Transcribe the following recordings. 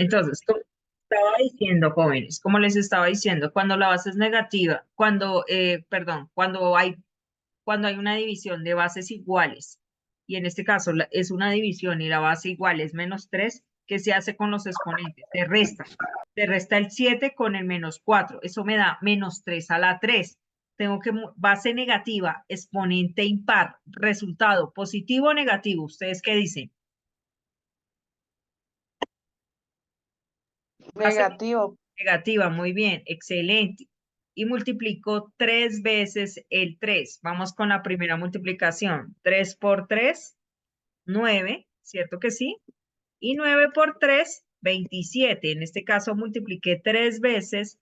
Entonces, como estaba diciendo, jóvenes, como les estaba diciendo, cuando la base es negativa, cuando hay una división de bases iguales, y en este caso es una división y la base igual es -3, ¿qué se hace con los exponentes? Se resta. Se resta el 7 con el -4. Eso me da -3 a la 3. Tengo que, base negativa, exponente impar, resultado positivo o negativo. ¿Ustedes qué dicen? Base Negativo. negativa, muy bien, excelente. Y multiplico 3 veces el 3. Vamos con la primera multiplicación. 3 por 3, 9, ¿cierto que sí? Y 9 por 3, 27. En este caso multipliqué 3 veces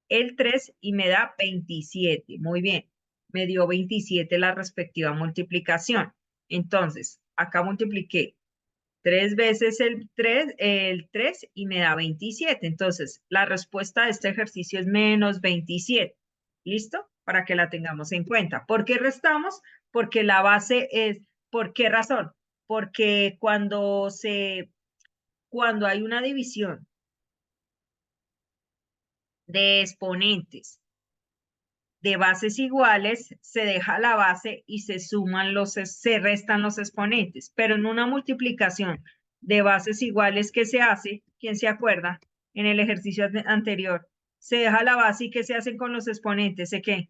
el 3 y me da 27. Muy bien, me dio 27 la respectiva multiplicación. Entonces, acá multipliqué 3 veces el 3 y me da 27. Entonces, la respuesta de este ejercicio es -27. ¿Listo? Para que la tengamos en cuenta. ¿Por qué restamos? Porque la base es, ¿por qué razón? Porque cuando hay una división de exponentes de bases iguales, se deja la base y se restan los exponentes. Pero en una multiplicación de bases iguales, ¿qué se hace? ¿Quién se acuerda? En el ejercicio anterior, se deja la base y ¿qué se hacen con los exponentes? ¿Se qué?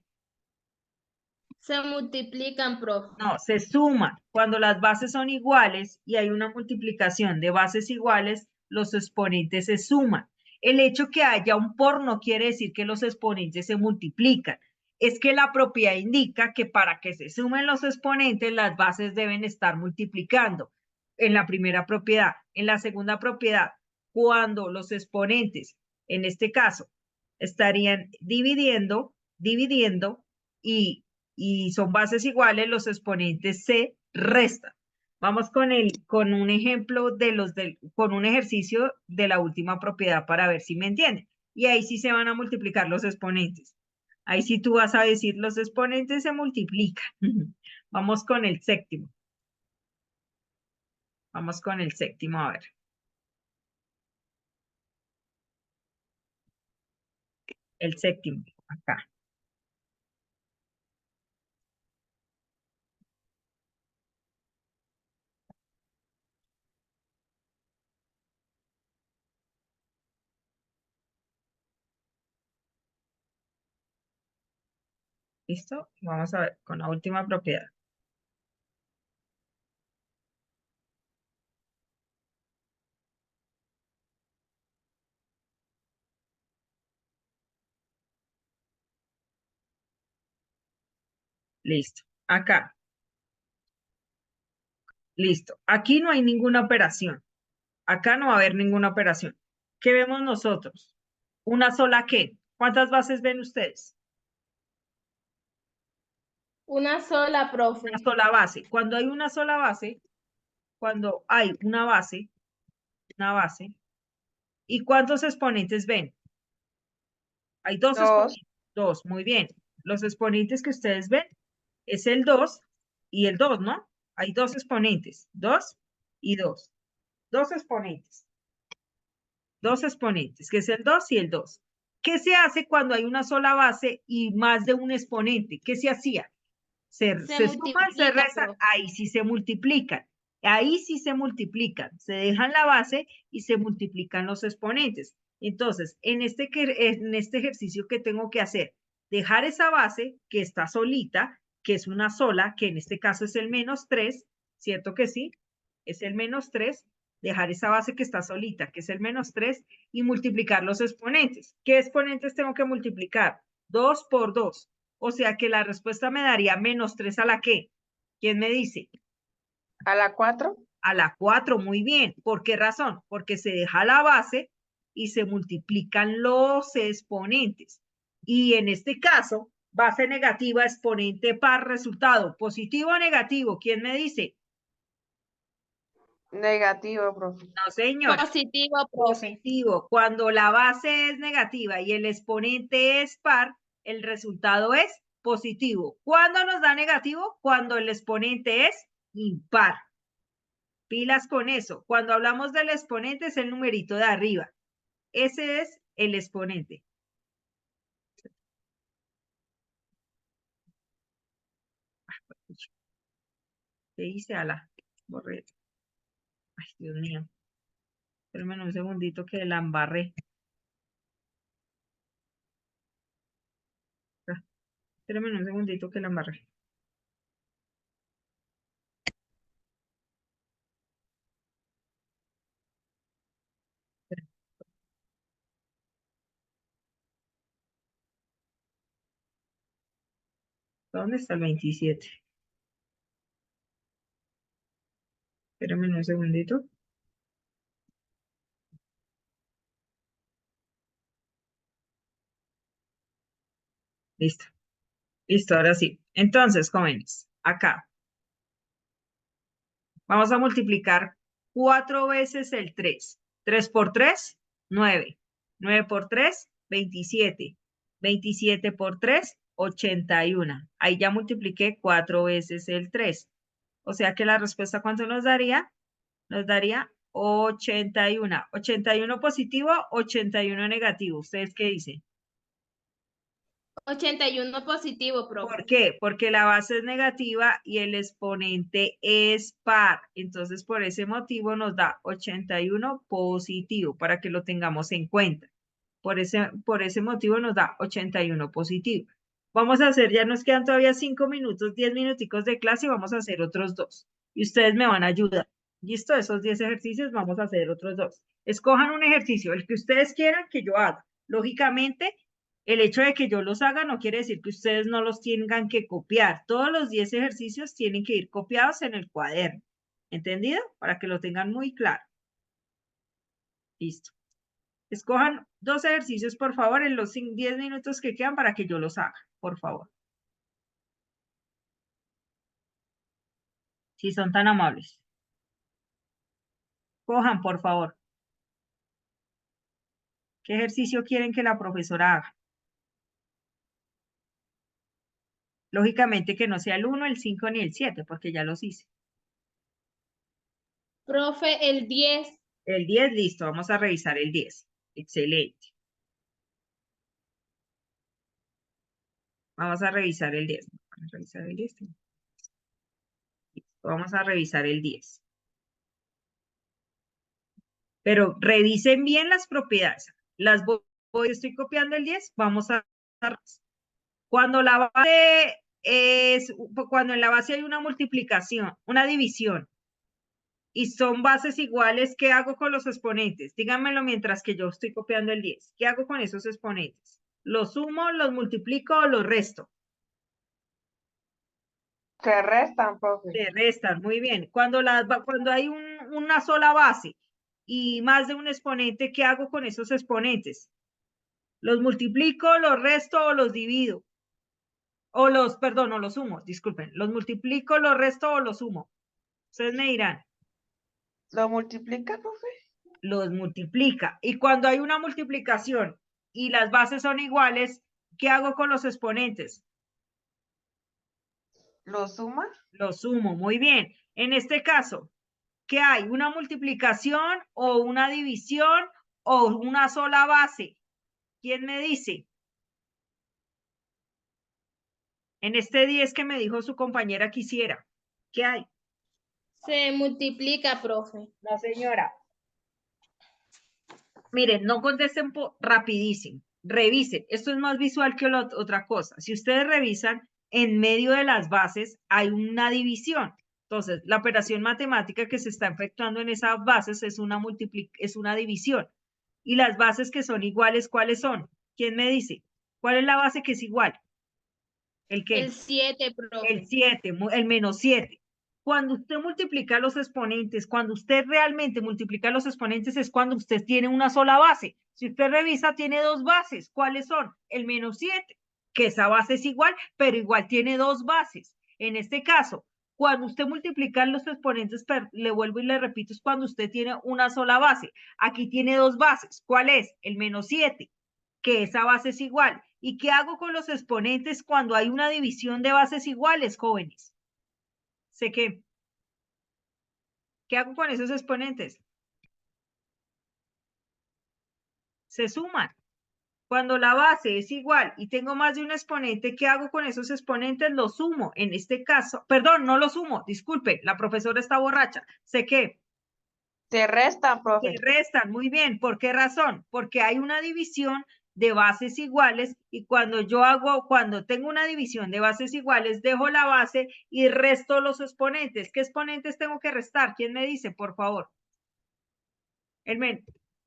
Se multiplican, profe. No, se suman. Cuando las bases son iguales y hay una multiplicación de bases iguales, los exponentes se suman. El hecho que haya un por no quiere decir que los exponentes se multiplican. Es que la propiedad indica que para que se sumen los exponentes, las bases deben estar multiplicando. En la primera propiedad. En la segunda propiedad, cuando los exponentes, en este caso, estarían dividiendo y son bases iguales, los exponentes se restan. Vamos con un ejemplo con un ejercicio de la última propiedad para ver si me entienden. Y ahí sí se van a multiplicar los exponentes. Ahí sí tú vas a decir, los exponentes se multiplican. Vamos con el séptimo. Vamos con el séptimo, a ver. El séptimo, acá. ¿Listo? Vamos a ver con la última propiedad. Listo. Acá. Listo. Aquí no hay ninguna operación. Acá no va a haber ninguna operación. ¿Qué vemos nosotros? ¿Una sola qué? ¿Cuántas bases ven ustedes? Una sola, profe. Una sola base. Cuando hay una sola base, cuando hay una base, ¿y cuántos exponentes ven? Hay dos Dos. exponentes. Dos, muy bien. Los exponentes que ustedes ven es el 2 y el 2, ¿no? Hay dos exponentes, 2 y 2. Dos exponentes. Dos exponentes, que es el 2 y el 2. ¿Qué se hace cuando hay una sola base y más de un exponente? ¿Qué se hacía? Se suman, se multiplica, restan, profe. ahí sí se multiplican. Ahí sí se multiplican. Se dejan la base y se multiplican los exponentes. Entonces, en este ejercicio, ¿qué tengo que hacer? Dejar esa base que está solita, que es una sola, que en este caso es el -3, ¿cierto que sí? Es el -3, dejar esa base que está solita, que es el -3, y multiplicar los exponentes. ¿Qué exponentes tengo que multiplicar? 2 por 2. O sea que la respuesta me daría -3 a la qué. ¿Quién me dice? A la 4. A la 4, muy bien. ¿Por qué razón? Porque se deja la base y se multiplican los exponentes. Y en este caso, base negativa, exponente par, resultado. ¿Positivo o negativo? ¿Quién me dice? Negativo, profe. No, señora. Positivo, profe. Positivo. Cuando la base es negativa y el exponente es par, el resultado es positivo. ¿Cuándo nos da negativo? Cuando el exponente es impar. Pilas con eso. Cuando hablamos del exponente es el numerito de arriba. Ese es el exponente. ¿Qué hice? Ala, borré. Ay, Dios mío. Espérame un segundito que la embarré. Espérame un segundito que la embarré. ¿Dónde está el 27? Espérame un segundito. Listo. Listo, ahora sí. Entonces, jóvenes, acá. Vamos a multiplicar 4 veces el 3. 3 por 3, 9. 9 por 3, 27. 27 por 3, 81. Ahí ya multipliqué 4 veces el 3. O sea que la respuesta, ¿cuánto nos daría? Nos daría 81. 81 positivo, 81 negativo. ¿Ustedes qué dicen? 81 positivo, profe. ¿Por qué? Porque la base es negativa y el exponente es par. Entonces, por ese motivo nos da 81 positivo, para que lo tengamos en cuenta. Por ese motivo nos da 81 positivo. Vamos a hacer, ya nos quedan todavía 5 minutos, 10 minuticos de clase y vamos a hacer otros 2. Y ustedes me van a ayudar. ¿Listo? Esos 10 ejercicios vamos a hacer otros 2. Escojan un ejercicio, el que ustedes quieran que yo haga. Lógicamente, el hecho de que yo los haga no quiere decir que ustedes no los tengan que copiar. Todos los 10 ejercicios tienen que ir copiados en el cuaderno. ¿Entendido? Para que lo tengan muy claro. Listo. Escojan 2 ejercicios, por favor, en los 10 minutos que quedan para que yo los haga, por favor. Si son tan amables. Cojan, por favor. ¿Qué ejercicio quieren que la profesora haga? Lógicamente que no sea el 1, el 5 ni el 7, porque ya los hice. Profe, el 10. El 10, listo, vamos a revisar el 10. Excelente. Vamos a revisar el 10. Vamos a revisar el 10. Vamos a revisar el 10. Pero revisen bien las propiedades. Las estoy copiando el 10, vamos a... Cuando la base cuando en la base hay una multiplicación, una división, y son bases iguales, ¿qué hago con los exponentes? Díganmelo mientras que yo estoy copiando el 10. ¿Qué hago con esos exponentes? ¿Los sumo, los multiplico o los resto? Se restan, profe. Se restan, muy bien. Cuando hay una sola base y más de un exponente, ¿qué hago con esos exponentes? ¿Los multiplico, los resto o los divido? O perdón, o los sumo, disculpen. ¿Los multiplico, los resto o los sumo? Ustedes me dirán. ¿Lo multiplica, profe? Los multiplica. Y cuando hay una multiplicación y las bases son iguales, ¿qué hago con los exponentes? ¿Lo suma? Los sumo, muy bien. En este caso, ¿qué hay? ¿Una multiplicación o una división o una sola base? ¿Quién me dice? En este 10 que me dijo su compañera quisiera, ¿qué hay? Se multiplica, profe. No, señora. Miren, no contesten rapidísimo. Revisen. Esto es más visual que otra cosa. Si ustedes revisan, en medio de las bases hay una división. Entonces, la operación matemática que se está efectuando en esas bases es una división. Y las bases que son iguales, ¿cuáles son? ¿Quién me dice? ¿Cuál es la base que es igual? ¿El qué? El 7, El profe. 7, el menos 7. Cuando usted multiplica los exponentes, cuando usted realmente multiplica los exponentes es cuando usted tiene una sola base. Si usted revisa, tiene 2 bases. ¿Cuáles son? El menos 7, que esa base es igual, pero igual tiene 2 bases. En este caso, cuando usted multiplica los exponentes, le vuelvo y le repito, es cuando usted tiene una sola base. Aquí tiene 2 bases. ¿Cuál es? El menos 7, que esa base es igual. ¿Y qué hago con los exponentes cuando hay una división de bases iguales, jóvenes? Sé que, ¿Qué hago con esos exponentes? Se suman. Cuando la base es igual y tengo más de un exponente, ¿qué hago con esos exponentes? Los sumo. En este caso, perdón, no los sumo, disculpe, la profesora está borracha. Sé que Se restan, se profe. restan, muy bien. ¿Por qué razón? Porque hay una división de bases iguales y cuando tengo una división de bases iguales, dejo la base y resto los exponentes. ¿Qué exponentes tengo que restar? ¿Quién me dice, por favor?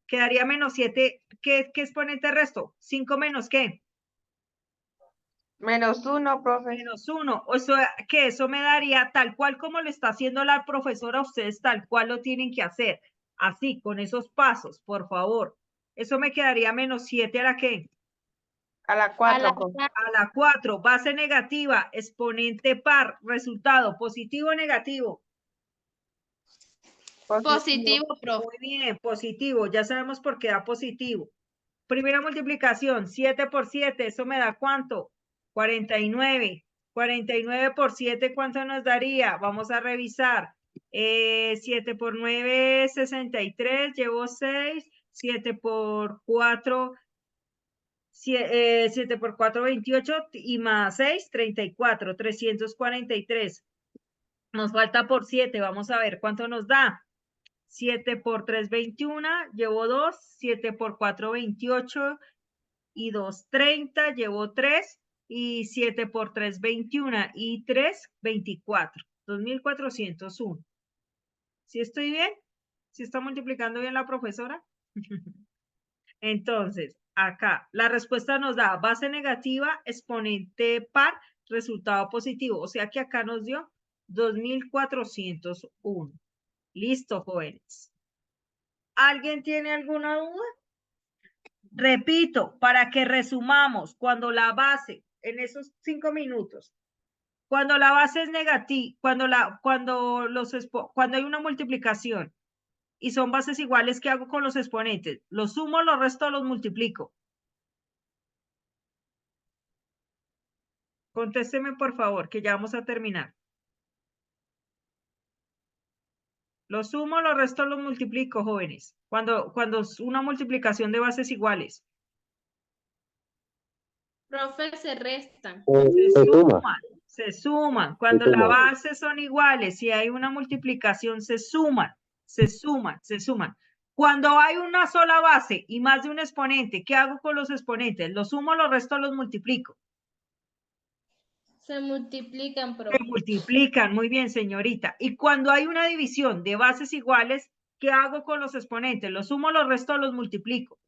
Quedaría menos 7. ¿Qué exponente resto? 5 menos ¿qué? -1, profe. Menos 1. O sea, que eso me daría tal cual como lo está haciendo la profesora, ustedes tal cual lo tienen que hacer. Así, con esos pasos, por favor. Eso me quedaría menos 7 a la ¿qué? A la A 4, la profe. A la 4. Base negativa, exponente par, resultado positivo o negativo. positivo, profe. Muy bien, positivo. Ya sabemos por qué da positivo. Primera multiplicación, 7 por 7, ¿eso me da cuánto? 49. 49 por 7, ¿cuánto nos daría? Vamos a revisar. 7 por 9, 63, llevo 6. 7 por 4, 7 por 4, 28 y más 6, 34, 343. Nos falta por 7, vamos a ver cuánto nos da. 7 por 3, 21, llevo 2, 7 por 4, 28 y 2, 30, llevo 3 y 7 por 3, 21 y 3, 24, 2401. ¿Sí estoy bien? ¿Sí está multiplicando bien la profesora? Entonces, acá la respuesta nos da base negativa, exponente par, resultado positivo. O sea que acá nos dio 2401. Listo, jóvenes. ¿Alguien tiene alguna duda? Repito, para que resumamos, cuando la base, en esos 5 minutos, cuando la base es negativa, cuando hay una multiplicación y son bases iguales, ¿qué hago con los exponentes? Los sumo, los resto, los multiplico. Contésteme, por favor, que ya vamos a terminar. Los sumo, los resto, los multiplico, jóvenes. Cuando es una multiplicación de bases iguales. Profe, se restan. Se suman. Cuando las bases son iguales, si hay una multiplicación, se suman. Cuando hay una sola base y más de un exponente, ¿qué hago con los exponentes? Los sumo, los resto, los multiplico. Se multiplican, Se profe. multiplican, muy bien, señorita. Y cuando hay una división de bases iguales, ¿qué hago con los exponentes? Los sumo, los resto, los multiplico.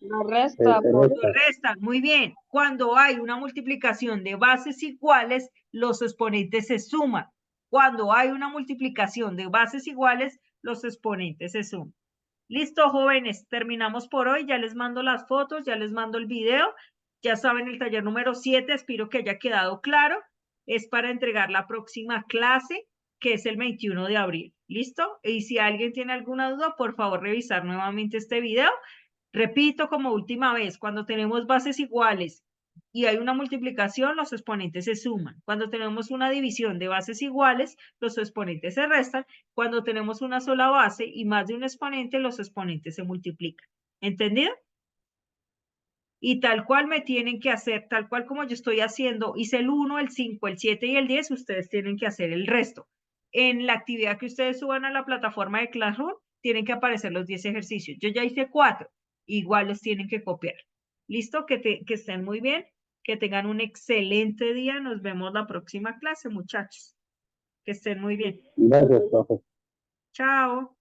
Lo resta, profe. Lo restan, muy bien. Cuando hay una multiplicación de bases iguales, los exponentes se suman. Cuando hay una multiplicación de bases iguales, los exponentes se suman. Listo, jóvenes, terminamos por hoy. Ya les mando las fotos, ya les mando el video. Ya saben, el taller número 7, espero que haya quedado claro. Es para entregar la próxima clase, que es el 21 de abril. ¿Listo? Y si alguien tiene alguna duda, por favor, revisar nuevamente este video. Repito como última vez, cuando tenemos bases iguales y hay una multiplicación, los exponentes se suman. Cuando tenemos una división de bases iguales, los exponentes se restan. Cuando tenemos una sola base y más de un exponente, los exponentes se multiplican. ¿Entendido? Y tal cual me tienen que hacer, tal cual como yo estoy haciendo, hice el 1, el 5, el 7 y el 10, ustedes tienen que hacer el resto. En la actividad que ustedes suban a la plataforma de Classroom, tienen que aparecer los 10 ejercicios. Yo ya hice 4, igual los tienen que copiar. ¿Listo? Que estén muy bien, que tengan un excelente día. Nos vemos la próxima clase, muchachos. Que estén muy bien. Gracias, profe. Chao.